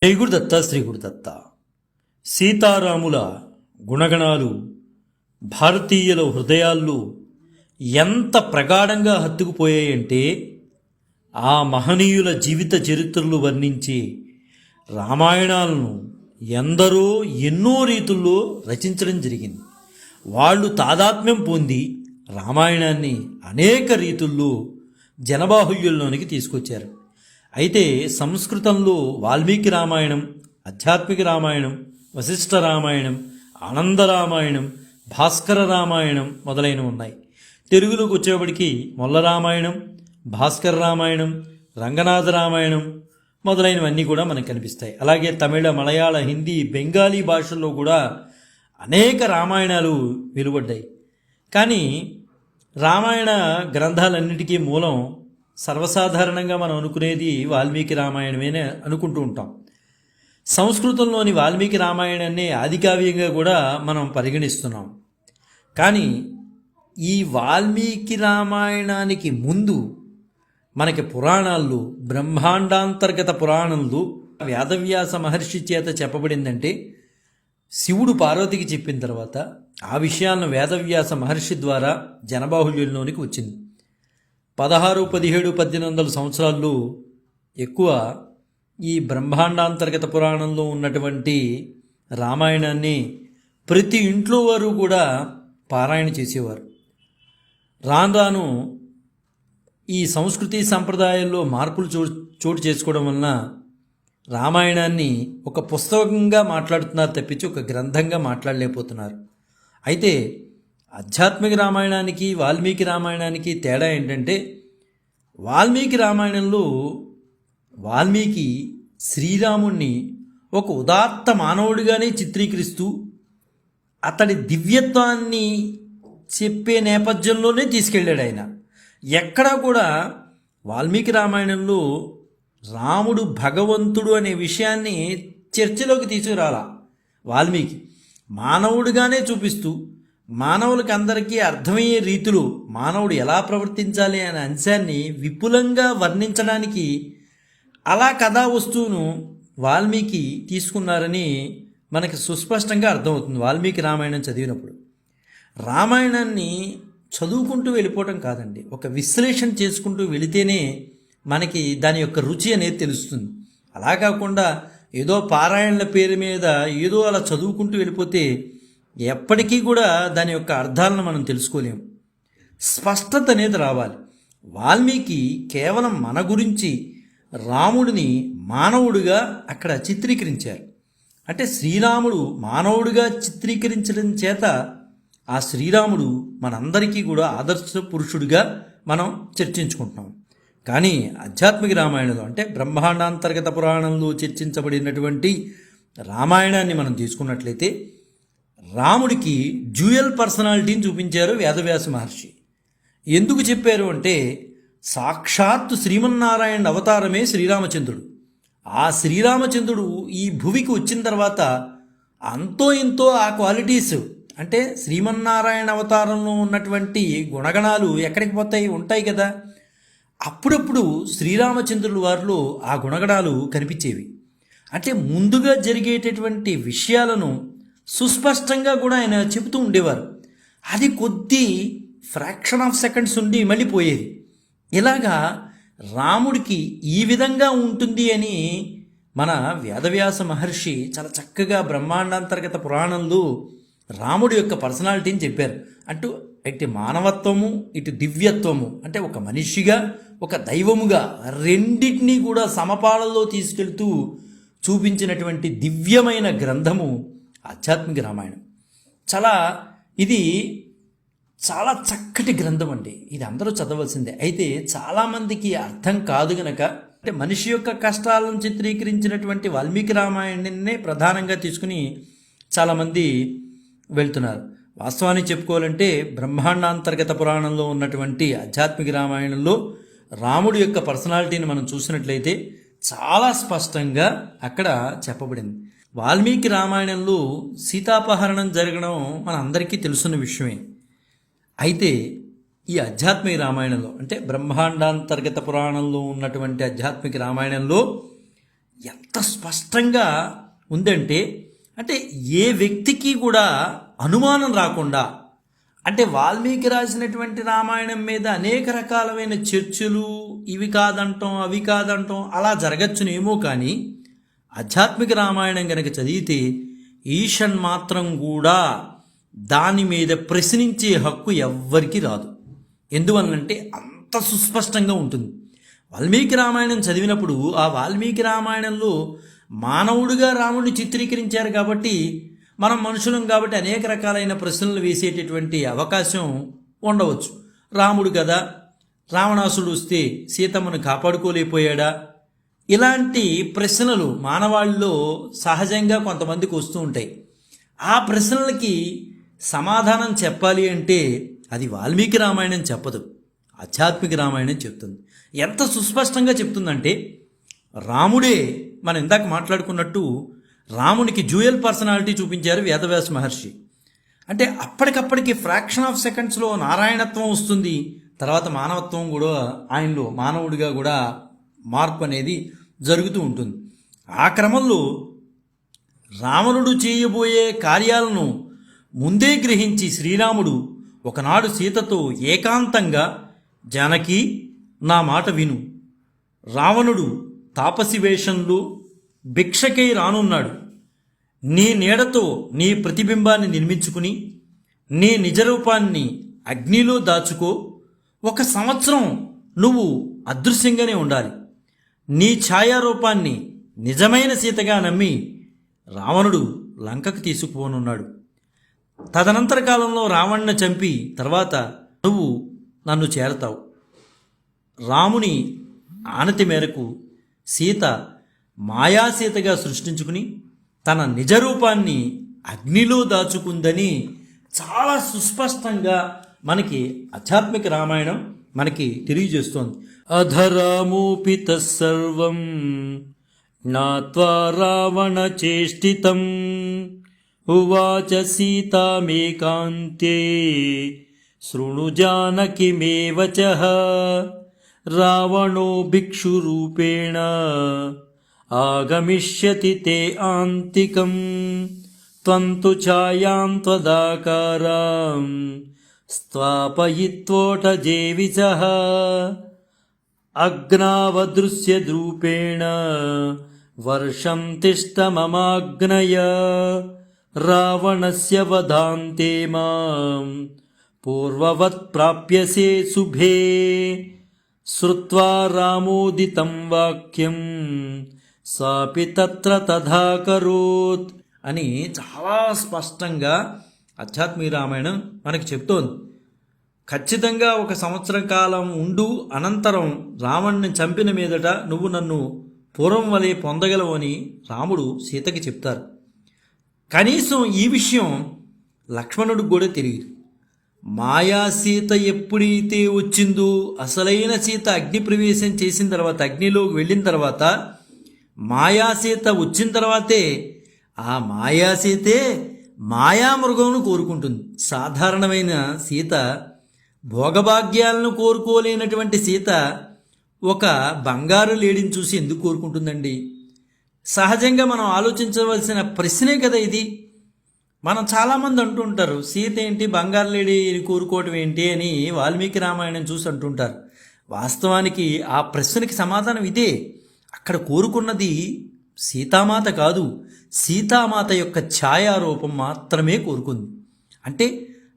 శ్రీ గురుదత్త శ్రీ గురుదత్త సీతారాముల గుణగణాలు భారతీయుల హృదయాల్లో ఎంత ప్రగాఢంగా హత్తుకుపోయాయంటే ఆ మహనీయుల జీవిత చరిత్రలు వర్ణించి రామాయణాలను ఎందరో ఎన్నో రీతుల్లో రచించడం జరిగింది. వాళ్ళు తాదాత్మ్యం పొంది రామాయణాన్ని అనేక రీతుల్లో జనబాహుళ్యంలోనికి తీసుకొచ్చారు. అయితే సంస్కృతంలో వాల్మీకి రామాయణం, ఆధ్యాత్మిక రామాయణం, వశిష్ఠ రామాయణం, ఆనంద రామాయణం, భాస్కర రామాయణం మొదలైనవి ఉన్నాయి. తెలుగులోకి వచ్చేప్పటికి మొల్ల రామాయణం, భాస్కర రామాయణం, రంగనాథ రామాయణం మొదలైనవన్నీ కూడా మనకు కనిపిస్తాయి. అలాగే తమిళ, మలయాళ, హిందీ, బెంగాలీ భాషల్లో కూడా అనేక రామాయణాలు వెలువడ్డాయి. కానీ రామాయణ గ్రంథాలన్నిటికీ మూలం సర్వసాధారణంగా మనం అనుకునేది వాల్మీకి రామాయణమేనే అనుకుంటూ ఉంటాం. సంస్కృతంలోని వాల్మీకి రామాయణాన్ని ఆదికావ్యంగా కూడా మనం పరిగణిస్తున్నాం. కానీ ఈ వాల్మీకి రామాయణానికి ముందు మనకి పురాణాల్లో, బ్రహ్మాండాంతర్గత పురాణంలో వేదవ్యాస మహర్షి చేత చెప్పబడిందంటే శివుడు పార్వతికి చెప్పిన తర్వాత ఆ విషయాలను వేదవ్యాస మహర్షి ద్వారా జనబాహుళ్యంలోనికి వచ్చింది. 16, 17, 1800 సంవత్సరాల్లో ఎక్కువ ఈ బ్రహ్మాండాంతర్గత పురాణంలో ఉన్నటువంటి రామాయణాన్ని ప్రతి ఇంట్లో వారు కూడా పారాయణ చేసేవారు. రాను రాను ఈ సంస్కృతి సంప్రదాయాల్లో మార్పులు చోటు చేసుకోవడం వలన రామాయణాన్ని ఒక పుస్తకంగా మాట్లాడుతున్నారు తప్పించి ఒక గ్రంథంగా మాట్లాడలేకపోతున్నారు. అయితే ఆధ్యాత్మిక రామాయణానికి వాల్మీకి రామాయణానికి తేడా ఏంటంటే వాల్మీకి రామాయణంలో వాల్మీకి శ్రీరాముణ్ణి ఒక ఉదాత్త మానవుడిగానే చిత్రీకరిస్తూ అతడి దివ్యత్వాన్ని చెప్పే నేపథ్యంలోనే తీసుకెళ్ళాడు ఆయన. ఎక్కడా కూడా వాల్మీకి రామాయణంలో రాముడు భగవంతుడు అనే విషయాన్ని చర్చలోకి తీసుకురాలా. వాల్మీకి మానవుడిగానే చూపిస్తూ మానవులకి అందరికీ అర్థమయ్యే రీతిలో మానవుడు ఎలా ప్రవర్తించాలి అనే అంశాన్ని విపులంగా వర్ణించడానికి అలా కథా వస్తువును వాల్మీకి తీసుకున్నారని మనకి సుస్పష్టంగా అర్థమవుతుంది. వాల్మీకి రామాయణం చదివినప్పుడు రామాయణాన్ని చదువుకుంటూ వెళ్ళిపోవటం కాదండి, ఒక విశ్లేషణ చేసుకుంటూ వెళితేనే మనకి దాని యొక్క రుచి అనేది తెలుస్తుంది. అలా కాకుండా ఏదో పారాయణల పేరు మీద ఏదో అలా చదువుకుంటూ వెళ్ళిపోతే ఎప్పటికీ కూడా దాని యొక్క అర్థాలను మనం తెలుసుకోలేము. స్పష్టత అనేది రావాలి. వాల్మీకి కేవలం మన గురించి రాముడిని మానవుడిగా అక్కడ చిత్రీకరించారు. అంటే శ్రీరాముడు మానవుడిగా చిత్రీకరించడం చేత ఆ శ్రీరాముడు మనందరికీ కూడా ఆదర్శ పురుషుడిగా మనం చర్చించుకుంటున్నాం. కానీ ఆధ్యాత్మిక రామాయణంలో అంటే బ్రహ్మాండాంతర్గత పురాణంలో చర్చించబడినటువంటి రామాయణాన్ని మనం తీసుకున్నట్లయితే రాముడికి డ్యూయల్ పర్సనాలిటీని చూపించారు వేదవ్యాస మహర్షి. ఎందుకు చెప్పారు అంటే సాక్షాత్తు శ్రీమన్నారాయణ అవతారమే శ్రీరామచంద్రుడు. ఆ శ్రీరామచంద్రుడు ఈ భువికి వచ్చిన తర్వాత అంతో ఇంతో ఆ క్వాలిటీస్ అంటే శ్రీమన్నారాయణ అవతారంలో ఉన్నటువంటి గుణగణాలు ఎక్కడికి పోతాయి, ఉంటాయి కదా. అప్పుడప్పుడు శ్రీరామచంద్రుల వారిలో ఆ గుణగణాలు కనిపించేవి. అంటే ముందుగా జరిగేటటువంటి విషయాలను సుస్పష్టంగా కూడా ఆయన చెబుతూ ఉండేవారు. అది కొద్ది ఫ్రాక్షన్ ఆఫ్ సెకండ్స్ ఉండి మళ్ళీ పోయేది. ఇలాగా రాముడికి ఈ విధంగా ఉంటుంది అని మన వేదవ్యాస మహర్షి చాలా చక్కగా బ్రహ్మాండాంతర్గత పురాణంలో రాముడి యొక్క పర్సనాలిటీని చెప్పారు. ఇటు మానవత్వము, ఇటు దివ్యత్వము అంటే ఒక మనిషిగా, ఒక దైవముగా రెండింటినీ కూడా సమపాళల్లో తీసుకెళ్తూ చూపించినటువంటి దివ్యమైన గ్రంథము ఆధ్యాత్మిక రామాయణం. ఇది చాలా చక్కటి గ్రంథం అండి. ఇది అందరూ చదవలసిందే. అయితే చాలామందికి అర్థం కాదు గనక అంటే మనిషి యొక్క కష్టాలను చిత్రీకరించినటువంటి వాల్మీకి రామాయణాన్నే ప్రధానంగా తీసుకుని చాలామంది వెళ్తున్నారు. వాస్తవాన్ని చెప్పుకోవాలంటే బ్రహ్మాండాంతర్గత పురాణంలో ఉన్నటువంటి ఆధ్యాత్మిక రామాయణంలో రాముడి యొక్క పర్సనాలిటీని మనం చూసినట్లయితే చాలా స్పష్టంగా అక్కడ చెప్పబడింది. వాల్మీకి రామాయణంలో సీతాపహరణం జరగడం మన అందరికీ తెలుసున్న విషయమే. అయితే ఈ ఆధ్యాత్మిక రామాయణంలో అంటే బ్రహ్మాండాంతర్గత పురాణంలో ఉన్నటువంటి ఆధ్యాత్మిక రామాయణంలో ఎంత స్పష్టంగా ఉందంటే, అంటే ఏ వ్యక్తికి కూడా అనుమానం రాకుండా, అంటే వాల్మీకి రాసినటువంటి రామాయణం మీద అనేక రకాలమైన చర్చలు, ఇవి కాదంటాం అవి కాదంటాం అలా జరగచ్చునేమో, కానీ ఆధ్యాత్మిక రామాయణం కనుక చదివితే ఈషన్ మాత్రం కూడా దాని మీద ప్రశ్నించే హక్కు ఎవ్వరికి రాదు. ఎందువల్లంటే అంత సుస్పష్టంగా ఉంటుంది. వాల్మీకి రామాయణం చదివినప్పుడు ఆ వాల్మీకి రామాయణంలో మానవుడిగా రాముడిని చిత్రీకరించారు కాబట్టి, మనం మనుషులం కాబట్టి అనేక రకాలైన ప్రశ్నలు వేసేటటువంటి అవకాశం ఉండవచ్చు. రాముడు కదా, రావణాసుడు వస్తే సీతమ్మను కాపాడుకోలేకపోయాడా, ఇలాంటి ప్రశ్నలు మానవాళిలో సహజంగా కొంతమందికి వస్తూ ఉంటాయి. ఆ ప్రశ్నలకి సమాధానం చెప్పాలి అంటే అది వాల్మీకి రామాయణం చెప్పదు, ఆధ్యాత్మిక రామాయణం చెప్తుంది. ఎంత సుస్పష్టంగా చెప్తుందంటే, రాముడే మనం ఇందాక మాట్లాడుకున్నట్టు రామునికి డ్యూయల్ పర్సనాలిటీ చూపించారు వేదవ్యాస మహర్షి. అంటే అప్పటికప్పటికి ఫ్రాక్షన్ ఆఫ్ సెకండ్స్లో నారాయణత్వం వస్తుంది, తర్వాత మానవత్వం కూడా ఆయనలో మానవుడిగా కూడా మార్పు అనేది జరుగుతూ ఉంటుంది. ఆ క్రమంలో రావణుడు చేయబోయే కార్యాలను ముందే గ్రహించి శ్రీరాముడు ఒకనాడు సీతతో ఏకాంతంగా, జానకి నా మాట విను, రావణుడు తాపసి వేషంలో భిక్షకై రానున్నాడు, నీ నీడతో నీ ప్రతిబింబాన్ని నిర్మించుకుని నీ నిజరూపాన్ని అగ్నిలో దాచుకో, 1 సంవత్సరం నువ్వు అదృశ్యంగానే ఉండాలి, నీ ఛాయారూపాన్ని నిజమైన సీతగా నమ్మి రావణుడు లంకకు తీసుకుపోనున్నాడు. తదనంతర కాలంలో రావణ్ణి చంపి తర్వాత నువ్వు నన్ను చేరతావు. రాముని ఆనతి మేరకు సీత మాయాసీతగా సృష్టించుకుని తన నిజరూపాన్ని అగ్నిలో దాచుకుందని చాలా సుస్పష్టంగా మనకి ఆధ్యాత్మిక రామాయణం మనకి తెలియజేస్తోంది. అధరామోపి తస్సర్వం జ్ఞాత్వా రావణ చేష్టితం ఉవాచ సీతామేకాంతే శృణు జానకి మే వచః రావణో భిక్షురూపేణ ఆగమిష్యతి తే ఆంతికం త్వం తు ఛాయాం త్వదాకారాం స్థాపయిత్వోటజేవిచః అగ్నావదృశ్యద్రూపేణ వర్షం తిష్ట మమాగ్నయ రావణస్య వధాంతే మాం పూర్వవత్ ప్రాప్యసే శుభే శ్రుత్వా రామోదితం వాక్యం సాపి తత్ర తథా కరోత్ అని చాలా స్పష్టంగా ఆధ్యాత్మిక రామాయణం మనకి చెప్తోంది. ఖచ్చితంగా 1 సంవత్సరం కాలం ఉండు, అనంతరం రావణ్ణి చంపిన మీదట నువ్వు నన్ను పూర్వం వలె పొందగలవు అని రాముడు సీతకి చెప్తారు. కనీసం ఈ విషయం లక్ష్మణుడికి కూడా తెలియదు. మాయా సీత ఎప్పుడైతే వచ్చిందో, అసలైన సీత అగ్ని ప్రవేశం చేసిన తర్వాత, అగ్నిలోకి వెళ్ళిన తర్వాత, మాయాసీత వచ్చిన తర్వాతే ఆ మాయాసీతే మాయామృగమును కోరుకుంటుంది. సాధారణమైన సీత, భోగభాగ్యాలను కోరుకోలేనటువంటి సీత ఒక బంగారు లేడిని చూసి ఎందుకు కోరుకుంటుందండి? సహజంగా మనం ఆలోచించవలసిన ప్రశ్నే కదా ఇది. మనం చాలామంది అంటుంటారు, సీత ఏంటి బంగారు లేడి కోరుకోవటం ఏంటి అని వాల్మీకి రామాయణం చూసి అంటుంటారు. వాస్తవానికి ఆ ప్రశ్నకి సమాధానం ఇదే. అక్కడ కోరుకున్నది సీతామాత కాదు, సీతామాత యొక్క ఛాయారూపం మాత్రమే కోరుకుంది. అంటే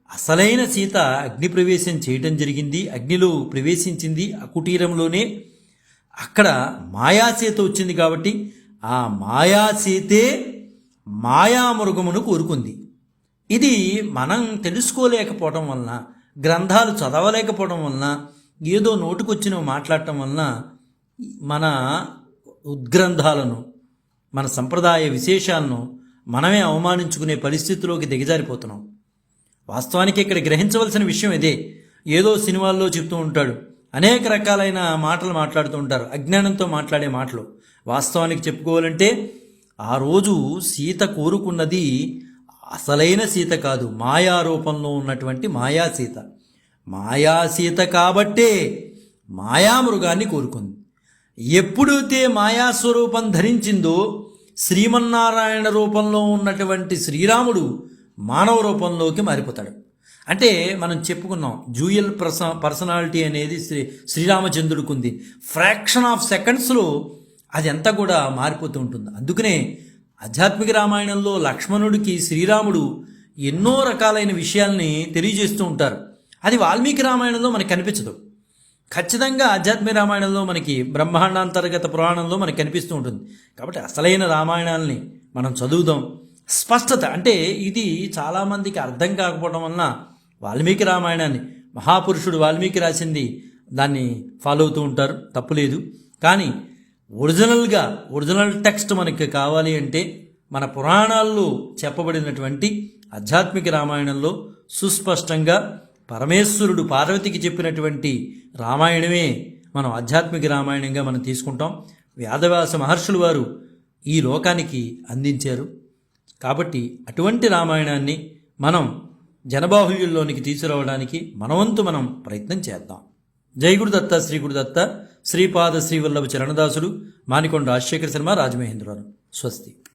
అసలైన సీత అగ్ని ప్రవేశం చేయటం జరిగింది, అగ్నిలో ప్రవేశించింది ఆ కుటీరంలోనే. అక్కడ మాయాసీత వచ్చింది కాబట్టి ఆ మాయాసీతే మాయామృగమును కోరుకుంది. ఇది మనం తెలుసుకోలేకపోవటం వలన, గ్రంథాలు చదవలేకపోవడం వలన, ఏదో నోటుకొచ్చినవి మాట్లాడటం వలన మన ఉద్గ్రంథాలను, మన సంప్రదాయ విశేషాలను మనమే అవమానించుకునే పరిస్థితిలోకి దిగజారిపోతున్నాం. వాస్తవానికి ఇక్కడ గ్రహించవలసిన విషయం ఇదే. ఏదో సినిమాల్లో చెప్తూ ఉంటాడు, అనేక రకాలైన మాటలు మాట్లాడుతూ ఉంటారు, అజ్ఞానంతో మాట్లాడే మాటలు. వాస్తవానికి చెప్పుకోవాలంటే ఆ రోజు సీత కోరుకున్నది అసలైన సీత కాదు, మాయారూపంలో ఉన్నటువంటి మాయాసీత. మాయాసీత కాబట్టే మాయామృగాన్ని కోరుకుంది. ఎప్పుడైతే మాయాస్వరూపం ధరించిందో శ్రీమన్నారాయణ రూపంలో ఉన్నటువంటి శ్రీరాముడు మానవ రూపంలోకి మారిపోతాడు. అంటే మనం చెప్పుకున్నాం డ్యూయల్ పర్సనాలిటీ అనేది శ్రీరామచంద్రుడికి ఉంది. ఫ్రాక్షన్ ఆఫ్ సెకండ్స్లో అది అంతా కూడా మారిపోతూ ఉంటుంది. అందుకనే ఆధ్యాత్మిక రామాయణంలో లక్ష్మణుడికి శ్రీరాముడు ఎన్నో రకాలైన విషయాల్ని తెలియజేస్తూ ఉంటారు. అది వాల్మీకి రామాయణంలో మనకు కనిపించదు. ఖచ్చితంగా ఆధ్యాత్మిక రామాయణంలో మనకి బ్రహ్మాండాంతర్గత పురాణంలో మనకు కనిపిస్తూ ఉంటుంది. కాబట్టి అసలైన రామాయణాల్ని మనం చదువుదాం. స్పష్టత అంటే ఇది చాలామందికి అర్థం కాకపోవడం వలన వాల్మీకి రామాయణాన్ని మహాపురుషుడు వాల్మీకి రాసింది దాన్ని ఫాలో అవుతూ ఉంటారు, తప్పులేదు. కానీ ఒరిజినల్ టెక్స్ట్ మనకి కావాలి అంటే మన పురాణాల్లో చెప్పబడినటువంటి ఆధ్యాత్మిక రామాయణంలో సుస్పష్టంగా పరమేశ్వరుడు పార్వతికి చెప్పినటువంటి రామాయణమే మనం ఆధ్యాత్మిక రామాయణంగా మనం తీసుకుంటాం. వ్యాసవ్యాస మహర్షులు వారు ఈ లోకానికి అందించారు. కాబట్టి అటువంటి రామాయణాన్ని మనం జనబాహుళ్యంలోనికి తీసుకురావడానికి మనవంతు మనం ప్రయత్నం చేద్దాం. జై గురుదత్త, శ్రీ గురుదత్త, శ్రీపాద శ్రీవల్లభ చరణదాసుడు, మానికొండ రాజశేఖర శర్మ, రాజమహేంద్రవరం. స్వస్తి.